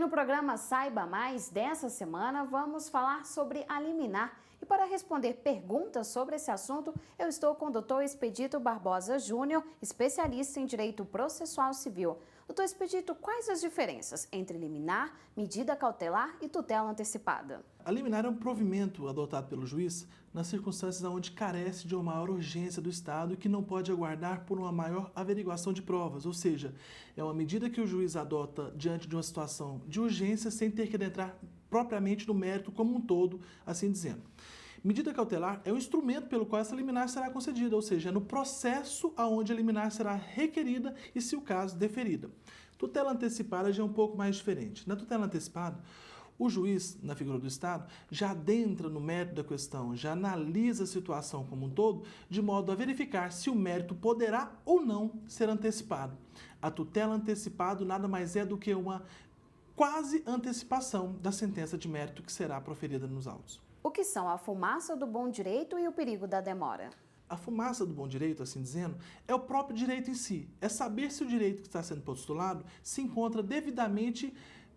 no programa Saiba Mais dessa semana, vamos falar sobre a liminar. E para responder perguntas sobre esse assunto, eu estou com o Dr. Expedito Barbosa Júnior, especialista em Direito Processual Civil. Dr. Expedito, quais as diferenças entre liminar, medida cautelar e tutela antecipada? A liminar é um provimento adotado pelo juiz nas circunstâncias onde carece de uma maior urgência do Estado e que não pode aguardar por uma maior averiguação de provas, ou seja, é uma medida que o juiz adota diante de uma situação de urgência sem ter que adentrar propriamente no mérito como um todo, assim dizendo. Medida cautelar é o instrumento pelo qual essa liminar será concedida, ou seja, é no processo aonde a liminar será requerida e, se o caso, deferida. Tutela antecipada já é um pouco mais diferente. Na tutela antecipada, o juiz, na figura do Estado, já adentra no mérito da questão, já analisa a situação como um todo, de modo a verificar se o mérito poderá ou não ser antecipado. A tutela antecipada nada mais é do que uma quase antecipação da sentença de mérito que será proferida nos autos. O que são a fumaça do bom direito e o perigo da demora? A fumaça do bom direito, assim dizendo, é o próprio direito em si. É saber se o direito que está sendo postulado se encontra devidamente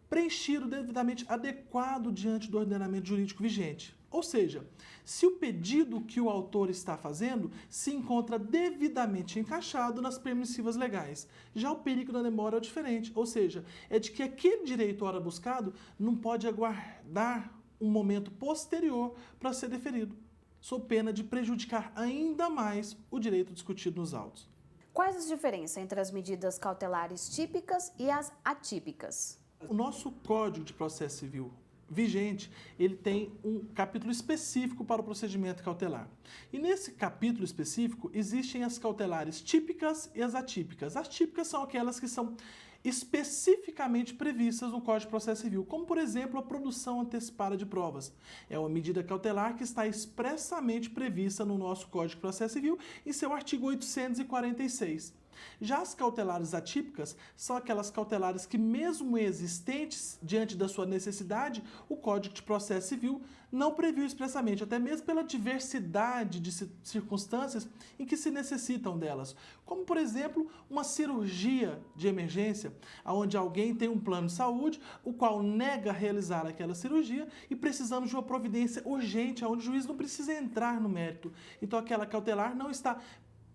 preenchido, devidamente adequado diante do ordenamento jurídico vigente. Ou seja, se o pedido que o autor está fazendo se encontra devidamente encaixado nas permissivas legais. Já o perigo da demora é diferente, ou seja, é de que aquele direito ora buscado não pode aguardar um momento posterior para ser deferido, sob pena de prejudicar ainda mais o direito discutido nos autos. Quais as diferenças entre as medidas cautelares típicas e as atípicas? O nosso Código de Processo Civil vigente, ele tem um capítulo específico para o procedimento cautelar. E nesse capítulo específico existem as cautelares típicas e as atípicas. As típicas são aquelas que são especificamente previstas no Código de Processo Civil, como por exemplo a produção antecipada de provas. É uma medida cautelar que está expressamente prevista no nosso Código de Processo Civil em seu artigo 846. Já as cautelares atípicas são aquelas cautelares que, mesmo existentes diante da sua necessidade, o Código de Processo Civil não previu expressamente, até mesmo pela diversidade de circunstâncias em que se necessitam delas. Como, por exemplo, uma cirurgia de emergência, onde alguém tem um plano de saúde, o qual nega realizar aquela cirurgia e precisamos de uma providência urgente, onde o juiz não precisa entrar no mérito. Então, aquela cautelar não está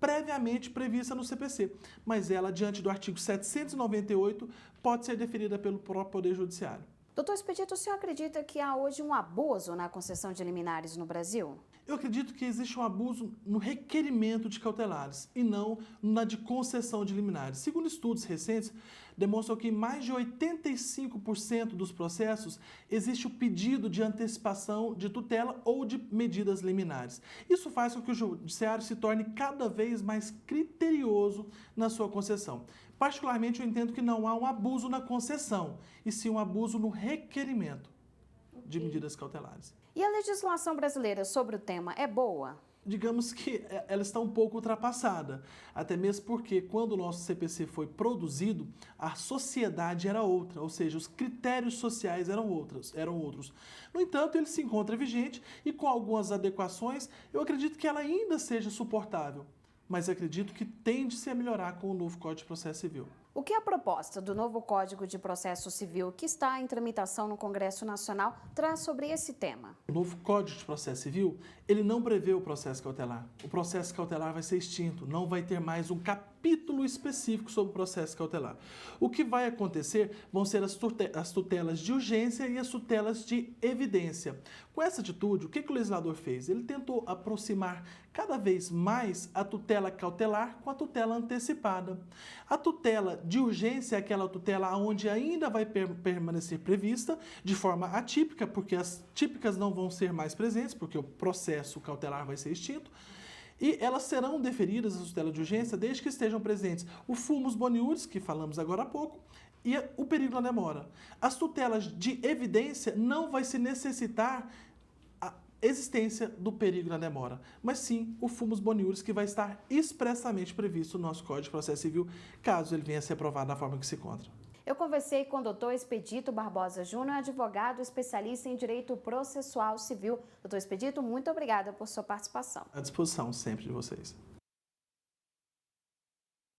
previamente prevista no CPC, mas ela, diante do artigo 798, pode ser deferida pelo próprio Poder Judiciário. Doutor Expedito, o senhor acredita que há hoje um abuso na concessão de liminares no Brasil? Eu acredito que existe um abuso no requerimento de cautelares e não na de concessão de liminares. Segundo estudos recentes, demonstram que em mais de 85% dos processos existe o pedido de antecipação de tutela ou de medidas liminares. Isso faz com que o judiciário se torne cada vez mais criterioso na sua concessão. Particularmente, eu entendo que não há um abuso na concessão, e sim um abuso no requerimento de medidas cautelares. E a legislação brasileira sobre o tema é boa? Digamos que ela está um pouco ultrapassada, até mesmo porque quando o nosso CPC foi produzido, a sociedade era outra, ou seja, os critérios sociais eram outros. No entanto, ele se encontra vigente e com algumas adequações, eu acredito que ela ainda seja suportável, mas acredito que tende-se a melhorar com o novo Código de Processo Civil. O que a proposta do novo Código de Processo Civil, que está em tramitação no Congresso Nacional, traz sobre esse tema? O novo Código de Processo Civil, ele não prevê o processo cautelar. O processo cautelar vai ser extinto, não vai ter mais um capítulo específico sobre o processo cautelar. O que vai acontecer vão ser as tutelas de urgência e as tutelas de evidência. Com essa atitude, o que o legislador fez? Ele tentou aproximar cada vez mais a tutela cautelar com a tutela antecipada. A tutela de urgência é aquela tutela onde ainda vai permanecer prevista de forma atípica, porque as típicas não vão ser mais presentes, porque o processo cautelar vai ser extinto, e elas serão deferidas, a tutela de urgência, desde que estejam presentes o fumus boniuris, que falamos agora há pouco, e o perigo da demora. As tutelas de evidência não vai se necessitar a existência do perigo da demora, mas sim o fumus boniuris, que vai estar expressamente previsto no nosso Código de Processo Civil, caso ele venha a ser aprovado da forma que se encontra. Eu conversei com o Dr. Expedito Barbosa Júnior, advogado especialista em Direito Processual Civil. Dr. Expedito, muito obrigada por sua participação. À disposição sempre de vocês.